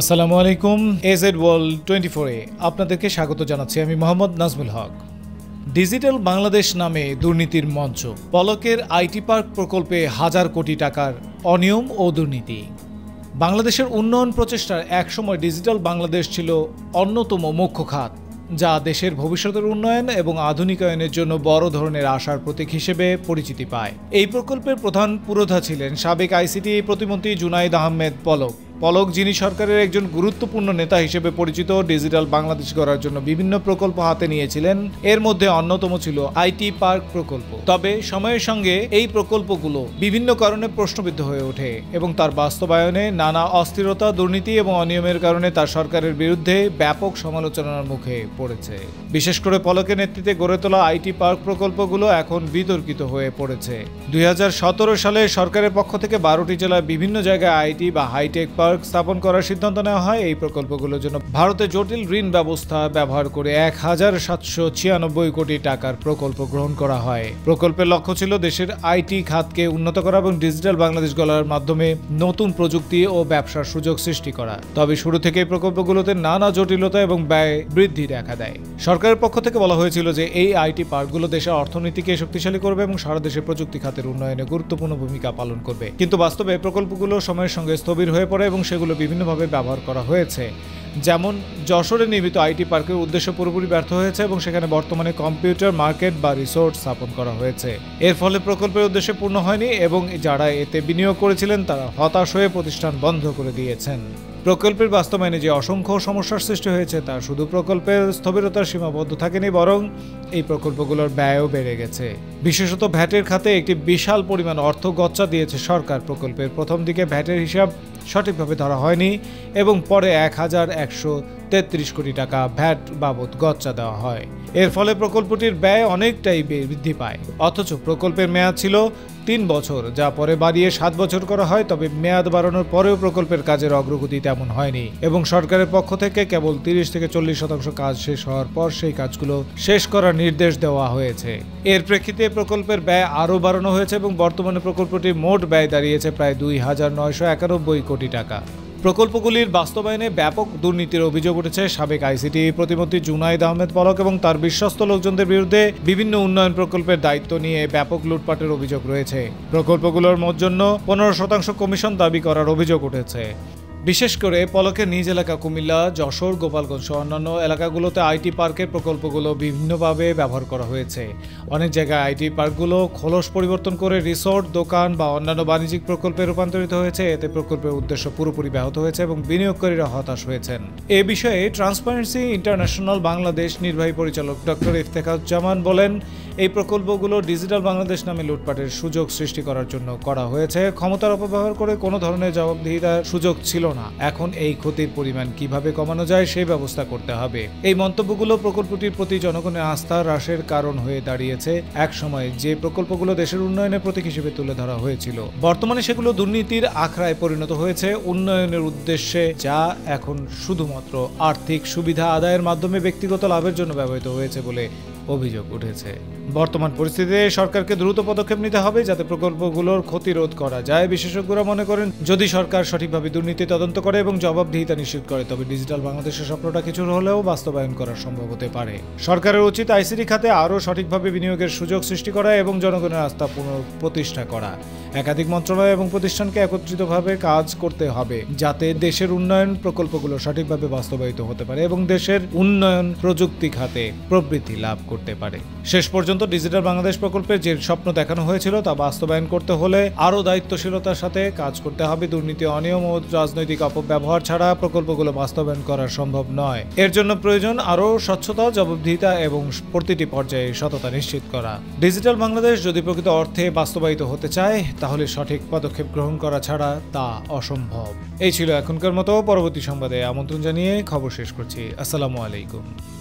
আসসালামু আলাইকুম। AZ world 24-এ আপনাদেরকে স্বাগত জানাচ্ছি। আমি মোহাম্মদ নাজমুল হক। ডিজিটাল বাংলাদেশ নামে দুর্নীতির মঞ্চ। পলকের আইটি পার্ক প্রকল্পে হাজার কোটি টাকার অনিয়ম ও দুর্নীতি। বাংলাদেশের উন্নয়ন প্রচেষ্টার একসময় ডিজিটাল বাংলাদেশ ছিল অন্যতম মুখ্য খাত, যা দেশের ভবিষ্যতের উন্নয়ন এবং আধুনিকায়নের জন্য বড় ধরনের আশার প্রতীক হিসেবে পরিচিতি পায়। এই প্রকল্পের প্রধান পুরোধা ছিলেন সাবেক আইসিটি প্রতিমন্ত্রী জুনাইদ আহমেদ পলক। যিনি সরকারের একজন গুরুত্বপূর্ণ নেতা হিসেবে পরিচিত, ডিজিটাল বাংলাদেশ গড়ার জন্য বিভিন্ন প্রকল্প হাতে নিয়েছিলেন। এর মধ্যে অন্যতম ছিল আইটি পার্ক প্রকল্প। তবে সময়ের সঙ্গে এই প্রকল্পগুলো বিভিন্ন কারণে প্রশ্নবিদ্ধ হয়ে ওঠে এবং তার বাস্তবায়নে নানা অস্থিরতা, দুর্নীতি এবং অনিয়মের কারণে তার সরকারের বিরুদ্ধে ব্যাপক সমালোচনার মুখে পড়েছে। বিশেষ করে পলকের নেতৃত্বে গড়ে তোলা আইটি পার্ক প্রকল্পগুলো এখন বিতর্কিত হয়ে পড়েছে। 2017 সালে সরকারের পক্ষ থেকে 12টি জেলায় বিভিন্ন জায়গায় আইটি বা হাইটেক পার্ক স্থাপন করার সিদ্ধান্ত নেওয়া হয়। এই প্রকল্পগুলোর জন্য ভারতে জটিল ঋণ ব্যবস্থা ব্যবহার করে 1796 কোটি টাকার প্রকল্প গ্রহণ করা হয়। প্রকল্পের লক্ষ্য ছিল দেশের আইটি খাতকে উন্নত করা এবং ডিজিটাল বাংলাদেশ গড়ার মাধ্যমে নতুন প্রযুক্তি ও ব্যবসার সুযোগ সৃষ্টি করা। তবে শুরু থেকে এই প্রকল্পগুলোতে নানা জটিলতা এবং ব্যয় বৃদ্ধি দেখা দেয়। সরকারের পক্ষ থেকে বলা হয়েছিল যে এই আইটি পার্কগুলো দেশের অর্থনীতিকে শক্তিশালী করবে এবং সারা দেশে প্রযুক্তি খাতের উন্নয়নে গুরুত্বপূর্ণ ভূমিকা পালন করবে। কিন্তু বাস্তবে প্রকল্পগুলো সময়ের সঙ্গে স্থবির হয়ে পড়ে এবং সেগুলো বিভিন্নভাবে ব্যবহার করা হয়েছে। যেমন যশোরে নির্মিত আইটি পার্কের উদ্দেশ্য পুরোপুরি ব্যর্থ হয়েছে এবং সেখানে বর্তমানে কম্পিউটার মার্কেট বা রিসোর্ট স্থাপন করা হয়েছে। এর ফলে প্রকল্পের উদ্দেশ্য পূর্ণ হয়নি এবং যারা এতে বিনিয়োগ করেছিলেন তারা হতাশ হয়ে প্রতিষ্ঠান বন্ধ করে দিয়েছেন। প্রকল্পের বাস্তবায়নে যে অসংখ্য সমস্যার সৃষ্টি হয়েছে তা শুধু প্রকল্পের স্থবিরতার সীমাবদ্ধ থাকেনি, বরং এই প্রকল্পগুলোর ব্যয়ও বেড়ে গেছে। বিশেষত ভ্যাটের খাতে একটি বিশাল পরিমাণ অর্থ গচ্চা দিয়েছে সরকার। প্রকল্পের প্রথম দিকে ভ্যাটের হিসাব সঠিকভাবে ধরা হয়নি এবং পরে 1133 কোটি টাকা ভ্যাট বাবদ গচ্চা দেওয়া হয়। এর ফলে প্রকল্পটির ব্যয় অনেকটাই বৃদ্ধি পায়। অথচ প্রকল্পের মেয়াদ ছিল 3 বছর, যা পরে বাড়িয়ে 7 বছর করা হয়। তবে মেয়াদ বাড়ানোর পরেও প্রকল্পের কাজের অগ্রগতি তেমন হয়নি এবং সরকারের পক্ষ থেকে কেবল 30 থেকে 40% কাজ শেষ হওয়ার পর সেই কাজগুলো শেষ করার নির্দেশ দেওয়া হয়েছে। এর প্রেক্ষিতে প্রকল্পের ব্যয় আরও বাড়ানো হয়েছে এবং বর্তমানে প্রকল্পটির মোট ব্যয় দাঁড়িয়েছে প্রায় 2991 কোটি টাকা। প্রকল্পগুলির বাস্তবায়নে ব্যাপক দুর্নীতির অভিযোগ উঠেছে। সাবেক আইসিটি প্রতিমন্ত্রী জুনাইদ আহমেদ পলক এবং তার বিশ্বস্ত লোকজনদের বিরুদ্ধে বিভিন্ন উন্নয়ন প্রকল্পের দায়িত্ব নিয়ে ব্যাপক লুটপাটের অভিযোগ রয়েছে। প্রকল্পগুলোর জন্য 15% কমিশন দাবি করার অভিযোগ উঠেছে। বিশেষ করে পলকের নিজ এলাকা কুমিল্লা, যশোর, গোপালগঞ্জ সহ অন্যান্য এলাকাগুলোতে আইটি পার্কের প্রকল্পগুলো বিভিন্নভাবে ব্যবহার করা হয়েছে। অনেক জায়গায় আইটি পার্কগুলো খোলস পরিবর্তন করে রিসোর্ট, দোকান বা অন্যান্য বাণিজ্যিক প্রকল্পে রূপান্তরিত হয়েছে। এতে প্রকল্পের উদ্দেশ্য পুরোপুরি ব্যাহত হয়েছে এবং বিনিয়োগকারীরা হতাশ হয়েছেন। এ বিষয়ে ট্রান্সপারেন্সি ইন্টারন্যাশনাল বাংলাদেশ নির্বাহী পরিচালক ডক্টর ইফতেখারুজ্জামান বলেন, এই প্রকল্পগুলো ডিজিটাল বাংলাদেশ নামে লুটপাটের সুযোগ সৃষ্টি করার জন্য করা হয়েছে। ক্ষমতার অপব্যবহার করে কোনো ধরনের জবাবদিহিতার সুযোগ ছিল না। এখন এই ক্ষতির পরিমাণ কিভাবে কমানো যায় সেই ব্যবস্থা করতে হবে। এই মন্তব্যগুলো প্রকল্পটির প্রতি জনগণের আস্থা হ্রাসের কারণ হয়ে দাঁড়িয়েছে। এক সময় যে প্রকল্পগুলো দেশের উন্নয়নের প্রতীক হিসেবে তুলে ধরা হয়েছিল, বর্তমানে সেগুলো দুর্নীতির আখড়ায় পরিণত হয়েছে। উন্নয়নের উদ্দেশ্যে যা এখন শুধুমাত্র আর্থিক সুবিধা আদায়ের মাধ্যমে ব্যক্তিগত লাভের জন্য ব্যবহৃত হয়েছে বলে অভিযোগ উঠেছে। বর্তমান পরিস্থিতিতে সরকারকে দ্রুত পদক্ষেপ নিতে হবে যাতে প্রকল্পগুলোর ক্ষতি রোধ করা যায়। বিশেষজ্ঞরা মনে করেন, যদি সরকার সঠিকভাবে দুর্নীতি তদন্ত করে এবং জবাবদিহিতা নিশ্চিত করে, তবে ডিজিটাল বাংলাদেশের স্বপ্নটা কিছু হলেও বাস্তবায়ন করা সম্ভব হতে পারে। সরকারের উচিত আইসিটি খাতে আরও সঠিকভাবে বিনিয়োগের সুযোগ সৃষ্টি করা এবং জনগণের আস্থা পুনঃপ্রতিষ্ঠা করা। একাধিক মন্ত্রণালয় এবং প্রতিষ্ঠানকে একত্রিতভাবে কাজ করতে হবে যাতে দেশের উন্নয়ন প্রকল্পগুলো সঠিকভাবে বাস্তবায়িত হতে পারে এবং দেশের উন্নয়ন প্রযুক্তি খাতে প্রবৃদ্ধি লাভ করতে পারে। শেষ পর্যন্ত ডিজিটাল বাংলাদেশ প্রকল্পের যে স্বপ্ন দেখানো হয়েছিল তা বাস্তবায়ন করতে হলে আরও দায়িত্বশীলতার সাথে কাজ করতে হবে। দুর্নীতি, অনিয়ম ও রাজনৈতিক অপব্যবহার ছাড়া প্রকল্পগুলো বাস্তবায়ন করা সম্ভব নয়। এর জন্য প্রয়োজন আরও স্বচ্ছতা, জবাবদিহিতা এবং প্রতিটি পর্যায়ে সততা নিশ্চিত করা। ডিজিটাল বাংলাদেশ যদি প্রকৃত অর্থে বাস্তবায়িত হতে চায় তাহলে সঠিক পদক্ষেপ গ্রহণ করা ছাড়া তা অসম্ভব। এই ছিল এখনকার মতো। পরবর্তী সংবাদে আমন্ত্রণ জানিয়ে খবর শেষ করছি। আসসালামু আলাইকুম।